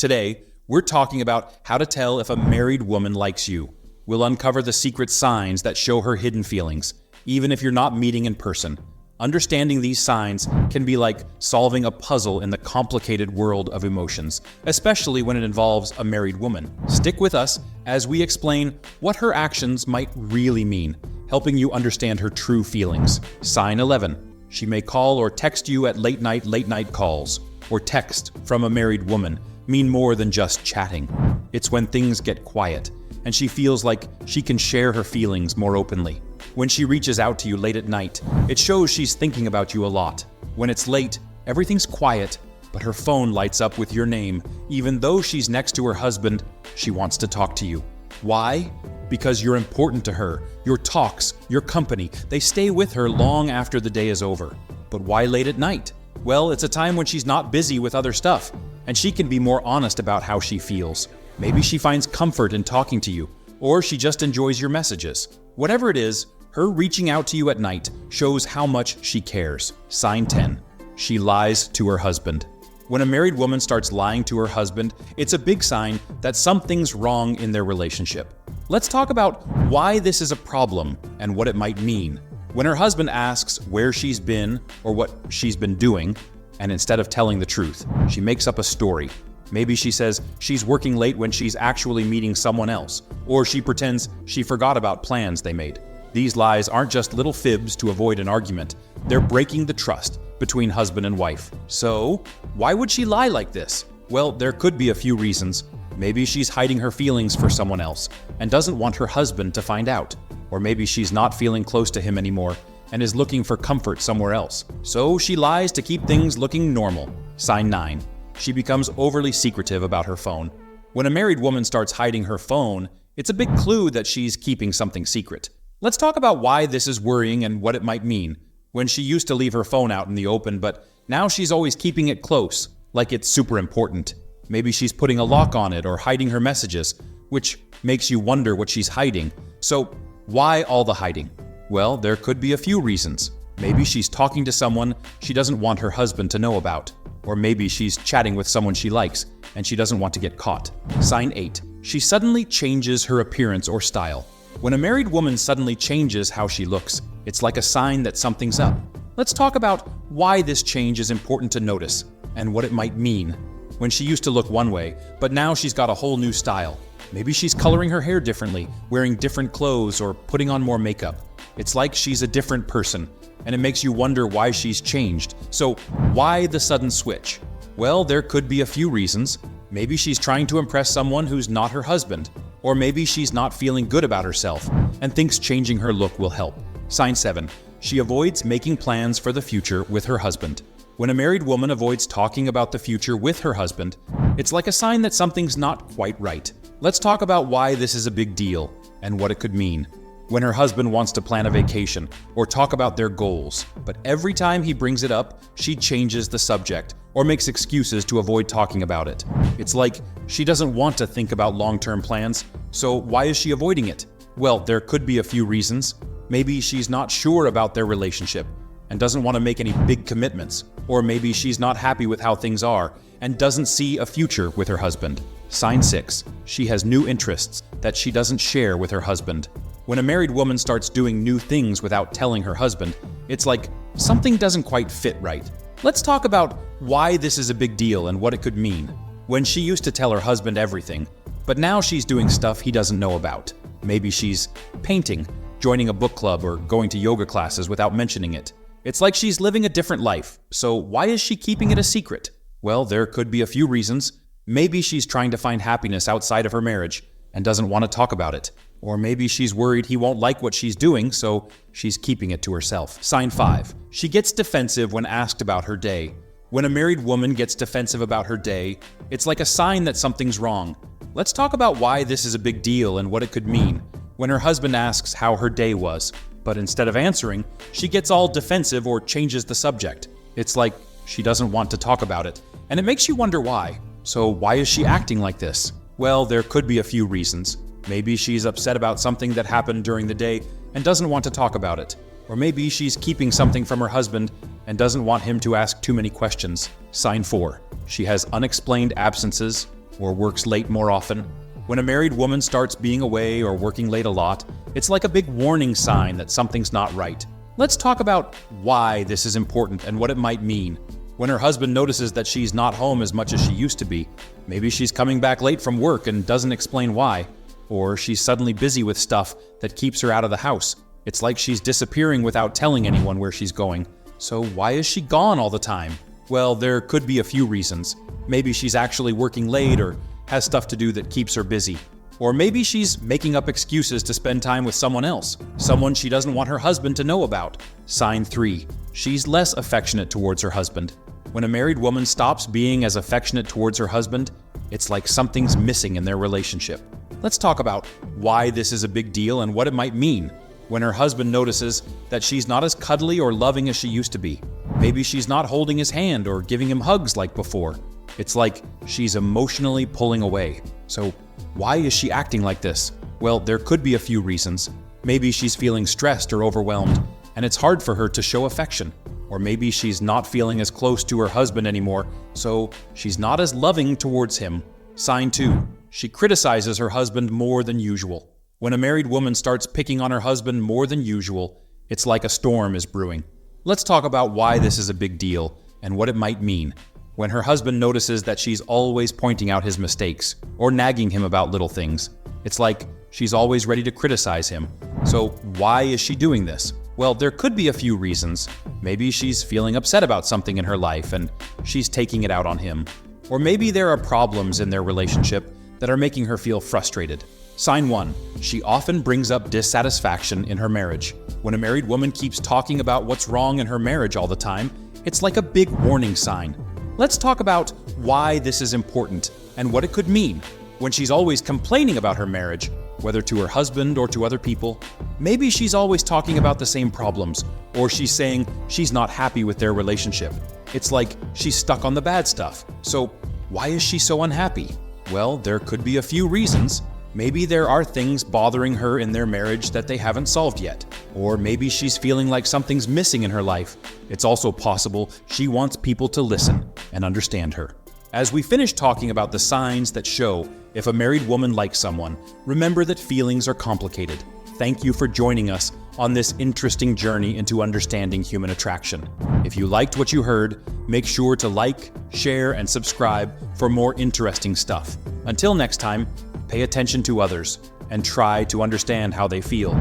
Today, we're talking about how to tell if a married woman likes you. We'll uncover the secret signs that show her hidden feelings, even if you're not meeting in person. Understanding these signs can be like solving a puzzle in the complicated world of emotions, especially when it involves a married woman. Stick with us as we explain what her actions might really mean, helping you understand her true feelings. Sign 11. She may call or text you at late night calls, or text from a married woman mean more than just chatting. It's when things get quiet, and she feels like she can share her feelings more openly. When she reaches out to you late at night, it shows she's thinking about you a lot. When it's late, everything's quiet, but her phone lights up with your name. Even though she's next to her husband, she wants to talk to you. Why? Because you're important to her. Your talks, your company, they stay with her long after the day is over. But why late at night? Well, it's a time when she's not busy with other stuff, and she can be more honest about how she feels. Maybe she finds comfort in talking to you, or she just enjoys your messages. Whatever it is, her reaching out to you at night shows how much she cares. Sign 10. She lies to her husband. When a married woman starts lying to her husband, it's a big sign that something's wrong in their relationship. Let's talk about why this is a problem and what it might mean. When her husband asks where she's been or what she's been doing, and instead of telling the truth, she makes up a story. Maybe she says she's working late when she's actually meeting someone else, or she pretends she forgot about plans they made. These lies aren't just little fibs to avoid an argument. They're breaking the trust between husband and wife. So, why would she lie like this? Well, there could be a few reasons. Maybe she's hiding her feelings for someone else and doesn't want her husband to find out. Or maybe she's not feeling close to him anymore and is looking for comfort somewhere else. So she lies to keep things looking normal. Sign 9. She becomes overly secretive about her phone. When a married woman starts hiding her phone, it's a big clue that she's keeping something secret. Let's talk about why this is worrying and what it might mean. When she used to leave her phone out in the open, but now she's always keeping it close, like it's super important. Maybe she's putting a lock on it or hiding her messages, which makes you wonder what she's hiding. So, why all the hiding? Well, there could be a few reasons. Maybe she's talking to someone she doesn't want her husband to know about. Or maybe she's chatting with someone she likes and she doesn't want to get caught. Sign 8. She suddenly changes her appearance or style. When a married woman suddenly changes how she looks, it's like a sign that something's up. Let's talk about why this change is important to notice and what it might mean. When she used to look one way, but now she's got a whole new style. Maybe she's coloring her hair differently, wearing different clothes, or putting on more makeup. It's like she's a different person, and it makes you wonder why she's changed. So, why the sudden switch? Well, there could be a few reasons. Maybe she's trying to impress someone who's not her husband. Or maybe she's not feeling good about herself and thinks changing her look will help. Sign 7. She avoids making plans for the future with her husband. When a married woman avoids talking about the future with her husband, it's like a sign that something's not quite right. Let's talk about why this is a big deal and what it could mean. When her husband wants to plan a vacation or talk about their goals, but every time he brings it up, she changes the subject or makes excuses to avoid talking about it. It's like she doesn't want to think about long-term plans, so why is she avoiding it? Well, there could be a few reasons. Maybe she's not sure about their relationship and doesn't want to make any big commitments. Or maybe she's not happy with how things are and doesn't see a future with her husband. Sign 6. She has new interests that she doesn't share with her husband. When a married woman starts doing new things without telling her husband, it's like something doesn't quite fit right. Let's talk about why this is a big deal and what it could mean. When she used to tell her husband everything, but now she's doing stuff he doesn't know about. Maybe she's painting, joining a book club, or going to yoga classes without mentioning it. It's like she's living a different life. So why is she keeping it a secret? Well, there could be a few reasons. Maybe she's trying to find happiness outside of her marriage and doesn't want to talk about it. Or maybe she's worried he won't like what she's doing, so she's keeping it to herself. Sign 5. She gets defensive when asked about her day. When a married woman gets defensive about her day, it's like a sign that something's wrong. Let's talk about why this is a big deal and what it could mean. When her husband asks how her day was, but instead of answering, she gets all defensive or changes the subject. It's like she doesn't want to talk about it, and it makes you wonder why. So why is she acting like this? Well, there could be a few reasons. Maybe she's upset about something that happened during the day and doesn't want to talk about it. Or maybe she's keeping something from her husband and doesn't want him to ask too many questions. Sign 4. She has unexplained absences or works late more often. When a married woman starts being away or working late a lot, it's like a big warning sign that something's not right. Let's talk about why this is important and what it might mean. When her husband notices that she's not home as much as she used to be, maybe she's coming back late from work and doesn't explain why, or she's suddenly busy with stuff that keeps her out of the house. It's like she's disappearing without telling anyone where she's going. So why is she gone all the time? Well, there could be a few reasons. Maybe she's actually working late or has stuff to do that keeps her busy. Or maybe she's making up excuses to spend time with someone else, someone she doesn't want her husband to know about. Sign 3. She's less affectionate towards her husband. When a married woman stops being as affectionate towards her husband, it's like something's missing in their relationship. Let's talk about why this is a big deal and what it might mean. When her husband notices that she's not as cuddly or loving as she used to be. Maybe she's not holding his hand or giving him hugs like before. It's like she's emotionally pulling away. So why is she acting like this? Well, there could be a few reasons. Maybe she's feeling stressed or overwhelmed, and it's hard for her to show affection. Or maybe she's not feeling as close to her husband anymore, so she's not as loving towards him. Sign 2. She criticizes her husband more than usual. When a married woman starts picking on her husband more than usual, it's like a storm is brewing. Let's talk about why this is a big deal and what it might mean. When her husband notices that she's always pointing out his mistakes or nagging him about little things, it's like she's always ready to criticize him. So why is she doing this? Well, there could be a few reasons. Maybe she's feeling upset about something in her life and she's taking it out on him. Or maybe there are problems in their relationship that are making her feel frustrated. Sign 1. She often brings up dissatisfaction in her marriage. When a married woman keeps talking about what's wrong in her marriage all the time, it's like a big warning sign. Let's talk about why this is important and what it could mean. When she's always complaining about her marriage, whether to her husband or to other people, maybe she's always talking about the same problems, or she's saying she's not happy with their relationship. It's like she's stuck on the bad stuff. So why is she so unhappy? Well, there could be a few reasons. Maybe there are things bothering her in their marriage that they haven't solved yet. Or maybe she's feeling like something's missing in her life. It's also possible she wants people to listen and understand her. As we finish talking about the signs that show if a married woman likes someone, remember that feelings are complicated. Thank you for joining us on this interesting journey into understanding human attraction. If you liked what you heard, make sure to like, share, and subscribe for more interesting stuff. Until next time, pay attention to others and try to understand how they feel.